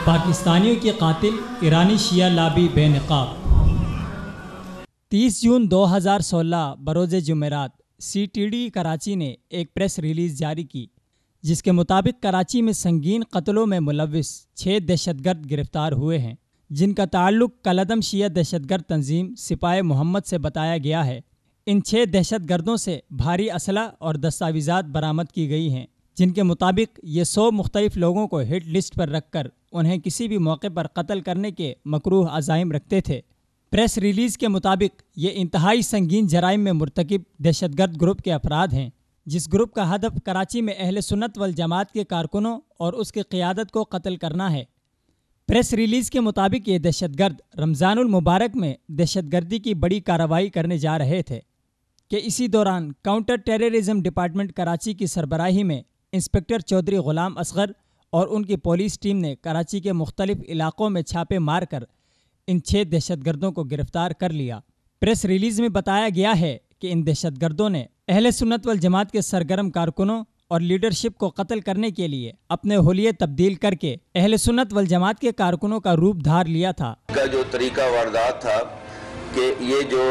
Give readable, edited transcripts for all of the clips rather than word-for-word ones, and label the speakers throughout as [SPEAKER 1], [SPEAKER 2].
[SPEAKER 1] پاکستانیوں کے قاتل ایرانی شیعہ لابی بے نقاب۔ 30 جون 2016 بروز جمعرات CTD کراچی نے ایک پریس ریلیز جاری کی جس کے مطابق کراچی میں سنگین قتلوں میں ملوث 6 دہشت گرد گرفتار ہوئے ہیں جن کا تعلق کالعدم شیعہ دہشت گرد تنظیم سپاہ محمد سے بتایا گیا ہے۔ ان 6 دہشت گردوں سے بھاری اسلحہ اور دستاویزات برآمد کی گئی ہیں جن کے مطابق یہ 100 مختلف لوگوں کو ہٹ لسٹ پر رکھ کر انہیں کسی بھی موقع پر قتل کرنے کے مکروہ عزائم رکھتے تھے۔ پریس ریلیز کے مطابق یہ انتہائی سنگین جرائم میں مرتکب دہشت گرد گروپ کے افراد ہیں جس گروپ کا ہدف کراچی میں اہل سنت والجماعت کے کارکنوں اور اس کی قیادت کو قتل کرنا ہے۔ پریس ریلیز کے مطابق یہ دہشت گرد رمضان المبارک میں دہشت گردی کی بڑی کارروائی کرنے جا رہے تھے کہ اسی دوران کاؤنٹر ٹیررزم ڈپارٹمنٹ کراچی کی سربراہی میں انسپکٹر چودھری غلام اصغر اور ان کی پولیس ٹیم نے کراچی کے مختلف علاقوں میں چھاپے مار کر ان 6 دہشت گردوں کو گرفتار کر لیا۔ پریس ریلیز میں بتایا گیا ہے کہ ان دہشت گردوں نے اہل سنت والجماعت کے سرگرم کارکنوں اور لیڈرشپ کو قتل کرنے کے لیے اپنے حلیے تبدیل کر کے اہل سنت والجماعت کے کارکنوں کا روپ دھار لیا تھا۔
[SPEAKER 2] کا جو طریقہ واردات تھا کہ یہ جو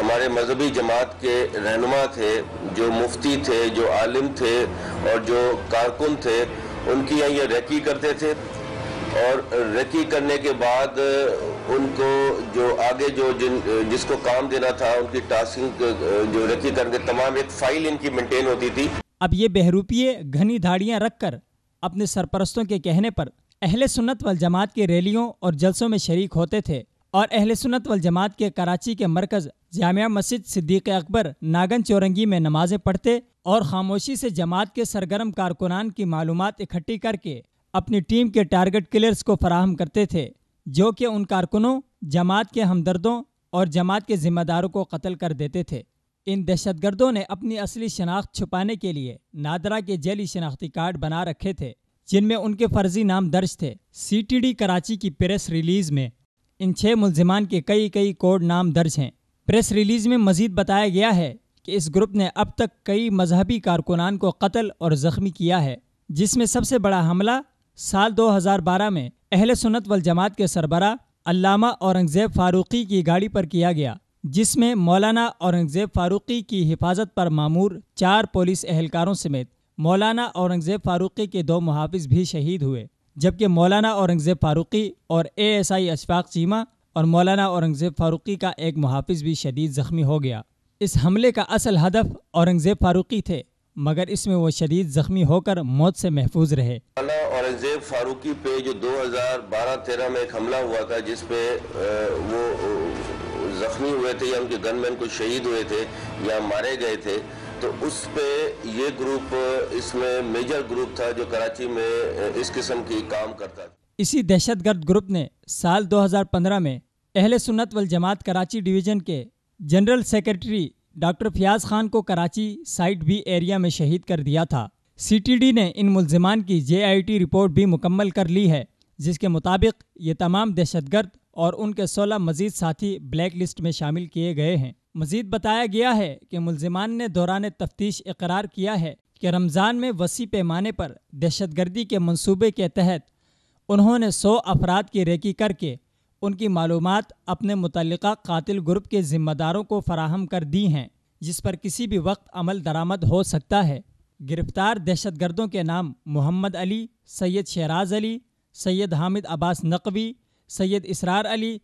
[SPEAKER 2] ہمارے مذہبی جماعت کے رہنما تھے، جو مفتی تھے، جو عالم تھے اور جو کارکن تھے، ان کی یہ ریکی کرتے تھے اور ریکی کرنے کے بعد ان کو جو آگے جس کو کام دینا تھا ان کی ٹاسکنگ جو ریکی کرنے تمام ایک فائل ان کی مینٹین ہوتی تھی۔
[SPEAKER 1] اب یہ بہروپیے گھنی دھاڑیاں رکھ کر اپنے سرپرستوں کے کہنے پر اہل سنت والجماعت کے ریلیوں اور جلسوں میں شریک ہوتے تھے اور اہل سنت والجماعت کے کراچی کے مرکز جامعہ مسجد صدیق اکبر ناگن چورنگی میں نمازیں پڑھتے اور خاموشی سے جماعت کے سرگرم کارکنان کی معلومات اکٹھی کر کے اپنی ٹیم کے ٹارگٹ کلرز کو فراہم کرتے تھے جو کہ ان کارکنوں، جماعت کے ہمدردوں اور جماعت کے ذمہ داروں کو قتل کر دیتے تھے۔ ان دہشت گردوں نے اپنی اصلی شناخت چھپانے کے لیے نادرا کے جعلی شناختی کارڈ بنا رکھے تھے جن میں ان کے فرضی نام درج تھے۔ CTD کراچی کی پریس ریلیز میں ان 6 ملزمان کے کئی کوڈ نام درج ہیں۔ پریس ریلیز میں مزید بتایا گیا ہے کہ اس گروپ نے اب تک کئی مذہبی کارکنان کو قتل اور زخمی کیا ہے جس میں سب سے بڑا حملہ سال 2012 میں اہل سنت والجماعت کے سربراہ علامہ اورنگزیب فاروقی کی گاڑی پر کیا گیا جس میں مولانا اورنگزیب فاروقی کی حفاظت پر مامور 4 پولیس اہلکاروں سمیت مولانا اورنگزیب فاروقی کے 2 محافظ بھی شہید ہوئے جبکہ مولانا اورنگزیب فاروقی اور ASI اشفاق چیمہ اور مولانا اورنگزیب فاروقی کا ایک محافظ بھی شدید زخمی ہو گیا۔ اس حملے کا اصل ہدف اورنگزیب فاروقی تھے مگر اس میں وہ شدید زخمی ہو کر موت سے محفوظ رہے۔
[SPEAKER 2] مولانا اورنگزیب فاروقی پہ جو 2012-13 میں ایک حملہ ہوا تھا جس پہ وہ زخمی ہوئے تھے یا ان کے گن مین کو شہید ہوئے تھے یا مارے گئے تھے، تو اس پہ یہ گروپ اس میں میجر گروپ تھا جو کراچی میں اس قسم کی کام کرتا تھا۔ اسی
[SPEAKER 1] دہشت گرد گروپ نے سال 2015 میں اہل سنت والجماعت کراچی ڈویژن کے general secretary doctor Fayyaz Khan کو کراچی سائٹ B ایریا میں شہید کر دیا تھا۔ CTD نے ان ملزمان کی JIT رپورٹ بھی مکمل کر لی ہے جس کے مطابق یہ تمام دہشت گرد اور ان کے 16 مزید ساتھی بلیک لسٹ میں شامل کیے گئے ہیں۔ مزید بتایا گیا ہے کہ ملزمان نے دوران تفتیش اقرار کیا ہے کہ رمضان میں وسیع پیمانے پر دہشت گردی کے منصوبے کے تحت انہوں نے 100 افراد کی ریکی کر کے ان کی معلومات اپنے متعلقہ قاتل گروپ کے ذمہ داروں کو فراہم کر دی ہیں جس پر کسی بھی وقت عمل درآمد ہو سکتا ہے۔ گرفتار دہشت گردوں کے نام محمد علی، سید شیراز علی، سید حامد عباس نقوی، سید اسرار علی،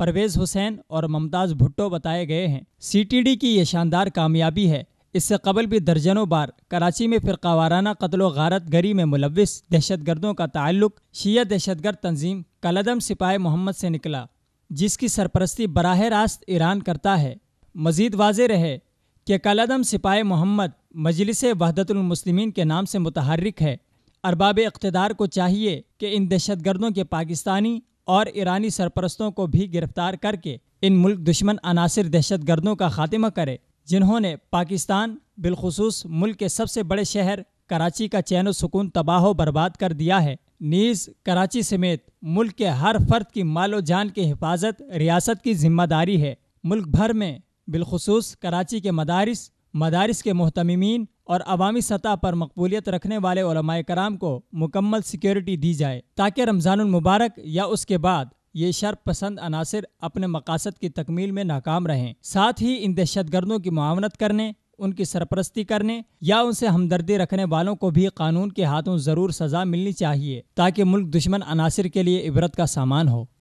[SPEAKER 1] پرویز حسین اور ممتاز بھٹو بتائے گئے ہیں۔ CTD کی یہ شاندار کامیابی ہے۔ اس سے قبل بھی درجنوں بار کراچی میں فرقہ وارانہ قتل و غارت گری میں ملوث دہشت گردوں کا تعلق شیعہ دہشت گرد تنظیم کالعدم سپاہ محمد سے نکلا جس کی سرپرستی براہ راست ایران کرتا ہے۔ مزید واضح رہے کہ کالعدم سپاہ محمد مجلس وحدت المسلمین کے نام سے متحرک ہے۔ ارباب اقتدار کو چاہیے کہ ان دہشت گردوں کے پاکستانی اور ایرانی سرپرستوں کو بھی گرفتار کر کے ان ملک دشمن عناصر دہشت گردوں کا خاتمہ کرے جنہوں نے پاکستان بالخصوص ملک کے سب سے بڑے شہر کراچی کا چین و سکون تباہ و برباد کر دیا ہے۔ نیز کراچی سمیت ملک کے ہر فرد کی مال و جان کی حفاظت ریاست کی ذمہ داری ہے۔ ملک بھر میں بالخصوص کراچی کے مدارس کے محتممین اور عوامی سطح پر مقبولیت رکھنے والے علماء کرام کو مکمل سیکیورٹی دی جائے تاکہ رمضان المبارک یا اس کے بعد یہ شر پسند عناصر اپنے مقاصد کی تکمیل میں ناکام رہیں۔ ساتھ ہی ان دہشت گردوں کی معاونت کرنے، ان کی سرپرستی کرنے یا ان سے ہمدردی رکھنے والوں کو بھی قانون کے ہاتھوں ضرور سزا ملنی چاہیے تاکہ ملک دشمن عناصر کے لیے عبرت کا سامان ہو۔